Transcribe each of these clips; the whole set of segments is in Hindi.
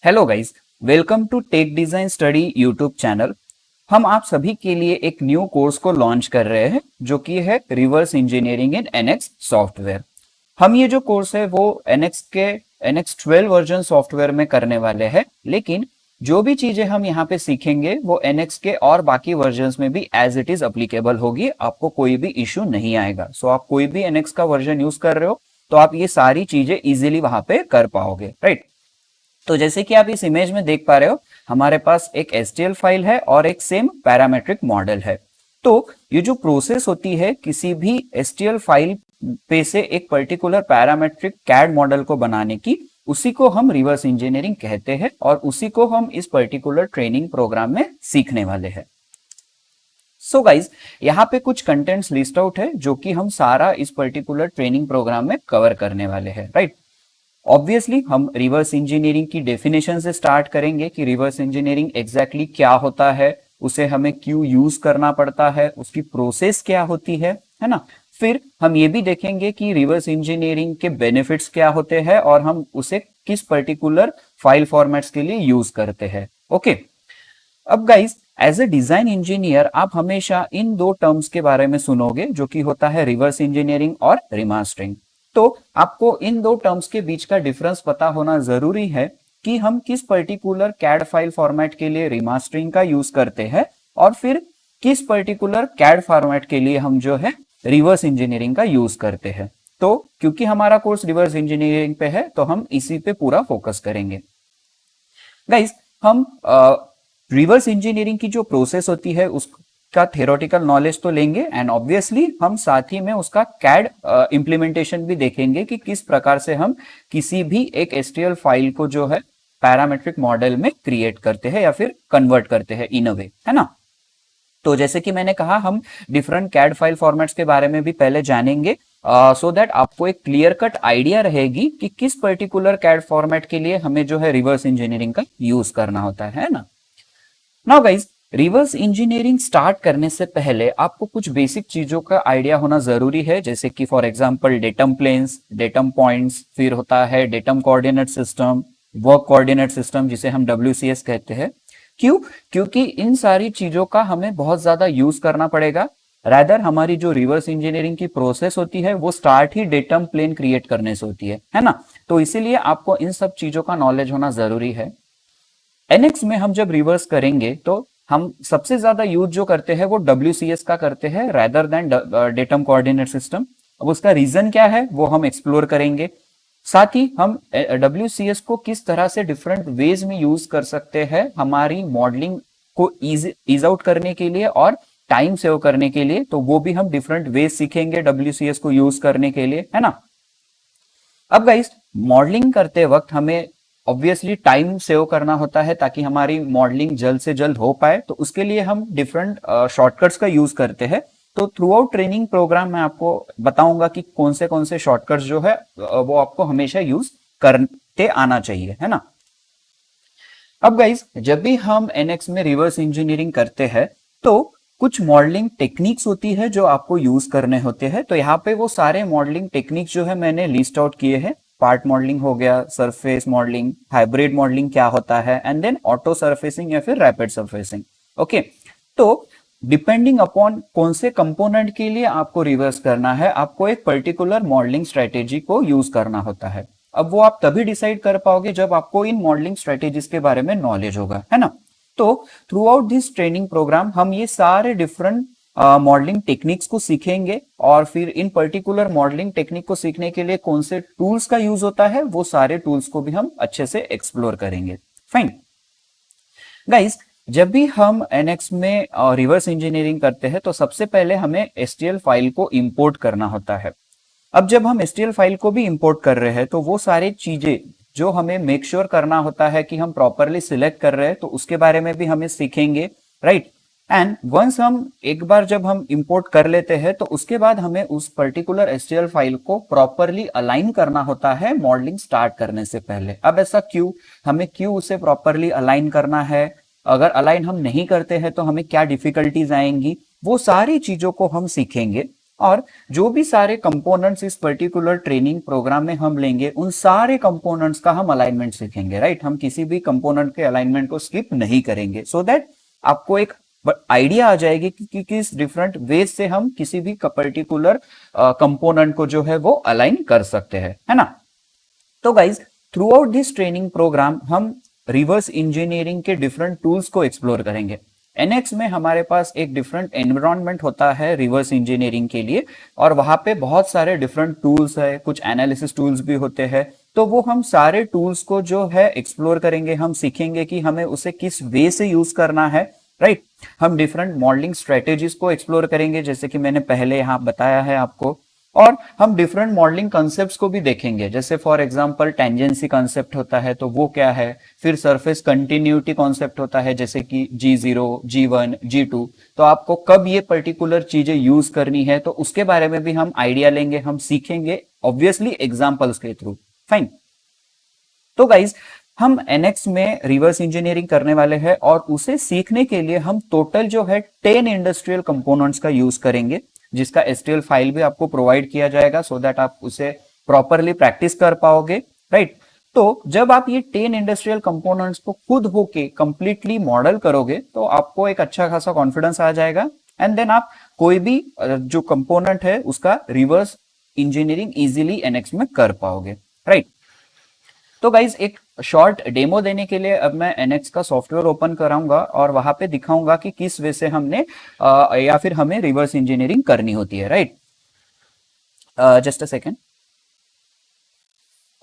Hello guys, welcome to tech design study YouTube channel. हम आप सभी के लिए एक न्यू कोर्स को लॉन्च कर रहे हैं जो कि है reverse engineering in NX software. हम ये जो कोर्स है वो एनएक्स 12 वर्जन सॉफ्टवेयर में करने वाले हैं, लेकिन जो भी चीजें हम यहाँ पे सीखेंगे वो एनएक्स के और बाकी वर्जन्स में भी एज इट इज अप्लीकेबल होगी। आपको कोई भी इश्यू नहीं आएगा। सो आप कोई भी एनएक्स का वर्जन यूज कर रहे हो तो आप ये सारी चीजें इजीली वहां पे कर पाओगे, राइट। तो जैसे कि आप इस इमेज में देख पा रहे हो, हमारे पास एक STL फाइल है और एक सेम पैरामेट्रिक मॉडल है। तो ये जो प्रोसेस होती है किसी भी STL फाइल पे से एक पर्टिकुलर पैरामेट्रिक कैड मॉडल को बनाने की, उसी को हम रिवर्स इंजीनियरिंग कहते हैं और उसी को हम इस पर्टिकुलर ट्रेनिंग प्रोग्राम में सीखने वाले हैं। सो गाइज, यहाँ पे कुछ कंटेंट्स लिस्ट आउट है जो कि हम सारा इस पर्टिकुलर ट्रेनिंग प्रोग्राम में कवर करने वाले हैं, राइट। ऑब्वियसली हम रिवर्स इंजीनियरिंग की डेफिनेशन से स्टार्ट करेंगे कि रिवर्स इंजीनियरिंग एग्जैक्टली क्या होता है, उसे हमें क्यों यूज करना पड़ता है, उसकी प्रोसेस क्या होती है ना। फिर हम ये भी देखेंगे कि रिवर्स इंजीनियरिंग के बेनिफिट्स क्या होते हैं और हम उसे किस पर्टिकुलर फाइल फॉर्मेट्स के लिए यूज करते हैं। ओके, अब guys, as a design engineer आप हमेशा इन दो टर्म्स के बारे में सुनोगे जो कि होता है रिवर्स इंजीनियरिंग और रिमास्टरिंग। तो आपको इन दो टर्म्स के बीच का डिफरेंस पता होना जरूरी है कि हम किस पर्टिकुलर कैड फाइल फॉर्मेट के लिए रिमास्टरिंग का यूज करते हैं और फिर किस पर्टिकुलर कैड फॉर्मेट के लिए हम जो है रिवर्स इंजीनियरिंग का यूज करते हैं। तो क्योंकि हमारा कोर्स रिवर्स इंजीनियरिंग पे है तो हम इसी पे पूरा फोकस करेंगे। गाइस, हम रिवर्स इंजीनियरिंग की जो प्रोसेस होती है उसका थ्योरेटिकल नॉलेज तो लेंगे एंड ऑब्वियसली हम साथ ही में उसका कैड इंप्लीमेंटेशन भी देखेंगे कि किस प्रकार से हम किसी भी एक STL फाइल को जो है पैरामेट्रिक मॉडल में क्रिएट करते हैं या फिर कन्वर्ट करते हैं इन अ वे, है ना। तो जैसे कि मैंने कहा, हम डिफरेंट कैड फाइल फॉर्मेट्स के बारे में भी पहले जानेंगे सो दैट आपको एक क्लियर कट आइडिया रहेगी कि किस पर्टिकुलर कैड फॉर्मेट के लिए हमें जो है रिवर्स इंजीनियरिंग का यूज करना होता है ना। Now guys, reverse engineering start करने से पहले आपको कुछ बेसिक चीजों का आइडिया होना जरूरी है, जैसे कि for example datum planes, datum points, फिर होता है datum coordinate system, work coordinate system जिसे हम WCS कहते हैं। क्यों? क्योंकि इन सारी चीजों का हमें बहुत ज्यादा यूज करना पड़ेगा। रादर हमारी जो रिवर्स इंजीनियरिंग की प्रोसेस होती है वो स्टार्ट ही डेटम प्लेन क्रिएट करने से होती है ना। तो इसीलिए आपको इन सब चीजों का नॉलेज होना जरूरी है। एनएक्स में हम जब रिवर्स करेंगे तो हम सबसे ज्यादा यूज जो करते हैं वो WCS का करते हैं rather than datum coordinate system. अब उसका रीजन क्या है वो हम एक्सप्लोर करेंगे। साथ ही हम WCS को किस तरह से डिफरेंट वेज में यूज कर सकते हैं हमारी मॉडलिंग को ईज आउट करने के लिए और टाइम सेव करने के लिए, तो वो भी हम डिफरेंट वेज सीखेंगे WCS को यूज करने के लिए, है ना। अब गाइस, मॉडलिंग करते वक्त हमें ऑब्वियसली टाइम सेव करना होता है ताकि हमारी मॉडलिंग जल्द से जल्द हो पाए। तो उसके लिए हम डिफरेंट शॉर्टकट्स का यूज करते हैं। तो थ्रू आउट ट्रेनिंग प्रोग्राम में आपको बताऊंगा कि कौन से शॉर्टकट्स जो है वो आपको हमेशा यूज करते आना चाहिए, है ना। अब गाइस, जब भी हम एनएक्स में रिवर्स इंजीनियरिंग करते हैं तो कुछ मॉडलिंग टेक्निक्स होती है जो आपको यूज करने होते हैं। तो यहाँ पे वो सारे मॉडलिंग टेक्निक्स जो है मैंने लिस्ट आउट किए हैं। पार्ट मॉडलिंग हो गया, सरफेस मॉडलिंग, हाइब्रिड मॉडलिंग क्या होता है, एंड देन ऑटो सरफेसिंग या फिर रैपिड सरफेसिंग। ओके, तो डिपेंडिंग अपॉन कौन से कंपोनेंट के लिए आपको रिवर्स करना है, आपको एक पर्टिकुलर मॉडलिंग स्ट्रेटेजी को यूज करना होता है। अब वो आप तभी डिसाइड कर पाओगे जब आपको इन मॉडलिंग स्ट्रेटेजीज के बारे में नॉलेज होगा, है ना। तो throughout this training program हम ये सारे डिफरेंट मॉडलिंग टेक्निक्स को सीखेंगे और फिर इन पर्टिकुलर मॉडलिंग टेक्निक को सीखने के लिए कौन से टूल्स का यूज होता है वो सारे टूल्स को भी हम अच्छे से एक्सप्लोर करेंगे। फाइन गाइस, जब भी हम एनएक्स में रिवर्स इंजीनियरिंग करते हैं तो सबसे पहले हमें STL फाइल को इंपोर्ट करना होता है। अब जब हम STL फाइल को भी इंपोर्ट कर रहे हैं तो वो सारी चीजें जो हमें मेक श्योर करना होता है कि हम प्रॉपरली सिलेक्ट कर रहे हैं तो उसके बारे में भी हमें सीखेंगे, राइट। एंड वंस हम एक बार जब हम इंपोर्ट कर लेते हैं तो उसके बाद हमें उस पर्टिकुलर STL फाइल को प्रॉपरली अलाइन करना होता है मॉडलिंग स्टार्ट करने से पहले। अब ऐसा क्यों, हमें क्यों उसे प्रॉपरली अलाइन करना है, अगर अलाइन हम नहीं करते हैं तो हमें क्या डिफिकल्टीज आएंगी, वो सारी चीजों को हम सीखेंगे। और जो भी सारे कंपोनेंट्स इस पर्टिकुलर ट्रेनिंग प्रोग्राम में हम लेंगे उन सारे कंपोनेंट्स का हम अलाइनमेंट सीखेंगे, राइट। हम किसी भी कंपोनेंट के अलाइनमेंट को स्किप नहीं करेंगे, सो दैट आपको एक आइडिया आ जाएगी कि किस डिफरेंट वेज से हम किसी भी पर्टिकुलर कंपोनेंट को जो है वो अलाइन कर सकते हैं, है ना। तो guys throughout this training program हम रिवर्स इंजीनियरिंग के डिफरेंट टूल्स को एक्सप्लोर करेंगे। एनएक्स में हमारे पास एक डिफरेंट एनवायरनमेंट होता है रिवर्स इंजीनियरिंग के लिए, और वहां पे बहुत सारे डिफरेंट टूल्स है, कुछ एनालिसिस टूल्स भी होते हैं। तो वो हम सारे टूल्स को जो है एक्सप्लोर करेंगे, हम सीखेंगे कि हमें उसे किस वे से यूज करना है, राइट। हम डिफरेंट मॉडलिंग स्ट्रेटेजीज को एक्सप्लोर करेंगे, जैसे कि मैंने पहले यहाँ बताया है आपको। और हम डिफरेंट मॉडलिंग कॉन्सेप्ट्स को भी देखेंगे, जैसे फॉर एग्जांपल टेंजेंसी कॉन्सेप्ट होता है तो वो क्या है, फिर सरफेस कंटिन्यूटी कॉन्सेप्ट होता है जैसे कि G0, G1, G2। तो आपको कब ये पर्टिकुलर चीजें यूज करनी है तो उसके बारे में भी हम आइडिया लेंगे, हम सीखेंगे, ऑब्वियसली एग्जाम्पल्स के थ्रू। फाइन। तो गाइज हम एनएक्स में रिवर्स इंजीनियरिंग करने वाले हैं, और उसे सीखने के लिए हम टोटल जो है 10 इंडस्ट्रियल कंपोनेंट्स का यूज करेंगे, जिसका एसटीएल फाइल भी आपको प्रोवाइड किया जाएगा, सो दैट आप उसे प्रॉपरली प्रैक्टिस कर पाओगे, राइट। तो जब आप ये 10 इंडस्ट्रियल कंपोनेंट्स को खुद होके कंप्लीटली मॉडल करोगे तो आपको एक अच्छा खासा कॉन्फिडेंस आ जाएगा, एंड देन आप कोई भी जो कंपोनेंट है उसका रिवर्स इंजीनियरिंग इजीली एनएक्स में कर पाओगे, राइट। तो गाइज एक शॉर्ट डेमो देने के लिए अब मैं एनएक्स का सॉफ्टवेयर ओपन कराऊंगा और वहां पे दिखाऊंगा कि किस वे से हमने या फिर हमें रिवर्स इंजीनियरिंग करनी होती है, right. Just a second.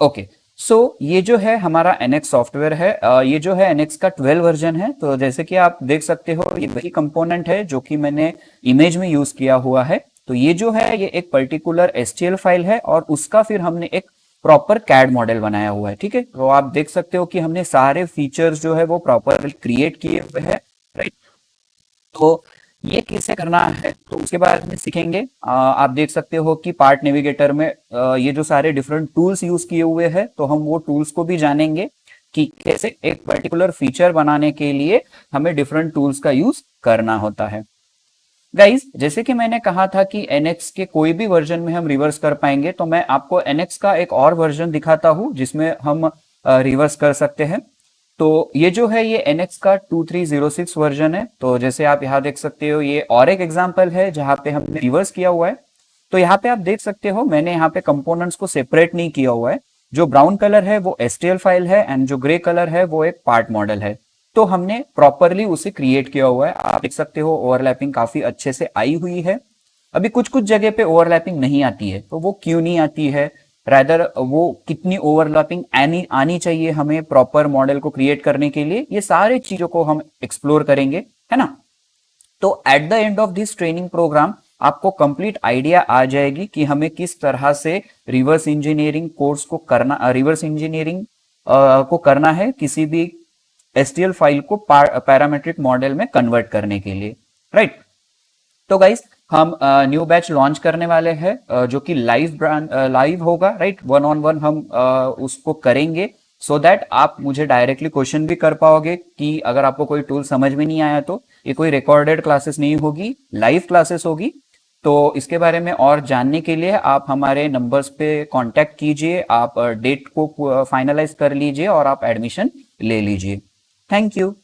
Okay, so ये जो है हमारा एनएक्स सॉफ्टवेयर है, ये जो है एनएक्स का 12 वर्जन है। तो जैसे कि आप देख सकते हो ये वही कंपोनेंट है जो कि मैंने इमेज में यूज किया हुआ है। तो ये जो है ये एक पर्टिकुलर एसटीएल फाइल है और उसका फिर हमने एक प्रॉपर कैड मॉडल बनाया हुआ है, ठीक है। तो आप देख सकते हो कि हमने सारे फीचर्स जो है वो प्रॉपरली क्रिएट किए हुए हैं, राइट। तो ये कैसे करना है तो उसके बारे में सीखेंगे। आप देख सकते हो कि पार्ट नेविगेटर में ये जो सारे डिफरेंट टूल्स यूज किए हुए हैं, तो हम वो टूल्स को भी जानेंगे कि कैसे एक पर्टिकुलर फीचर बनाने के लिए हमें डिफरेंट टूल्स का यूज करना होता है। गाइज जैसे कि मैंने कहा था कि एनएक्स के कोई भी वर्जन में हम रिवर्स कर पाएंगे, तो मैं आपको एनएक्स का एक और वर्जन दिखाता हूं जिसमें हम रिवर्स कर सकते हैं। तो ये जो है ये एनएक्स का 2306 वर्जन है। तो जैसे आप यहाँ देख सकते हो ये और एक एग्जांपल है जहां पे हमने रिवर्स किया हुआ है। तो यहाँ पे आप देख सकते हो मैंने यहाँ पे कंपोनेंट्स को सेपरेट नहीं किया हुआ है। जो ब्राउन कलर है वो एसटीएल फाइल है एंड जो ग्रे कलर है वो एक पार्ट मॉडल है। तो हमने प्रॉपरली उसे क्रिएट किया हुआ है। आप देख सकते हो ओवरलैपिंग काफी अच्छे से आई हुई है। अभी कुछ कुछ जगह पे ओवरलैपिंग नहीं आती है, तो वो क्यों नहीं आती है, रादर वो कितनी ओवरलैपिंग आनी चाहिए हमें प्रॉपर मॉडल को क्रिएट करने के लिए, ये सारे चीजों को हम एक्सप्लोर करेंगे, है ना। तो at the end of this training program आपको कंप्लीट आइडिया आ जाएगी कि हमें किस तरह से रिवर्स इंजीनियरिंग कोर्स को करना, रिवर्स इंजीनियरिंग को करना है किसी भी एसटीएल फाइल को पैरामेट्रिक मॉडल में कन्वर्ट करने के लिए, राइट। तो गाइस हम न्यू बैच लॉन्च करने वाले हैं जो कि लाइव होगा, राइट। वन ऑन वन हम उसको करेंगे, सो दैट आप मुझे डायरेक्टली क्वेश्चन भी कर पाओगे कि अगर आपको कोई टूल समझ में नहीं आया तो। ये कोई रिकॉर्डेड क्लासेस नहीं होगी, लाइव क्लासेस होगी। तो इसके बारे में और जानने के लिए आप हमारे नंबर्स पे कांटेक्ट कीजिए, आप डेट को फाइनलाइज कर लीजिए और आप एडमिशन ले लीजिए। Thank you.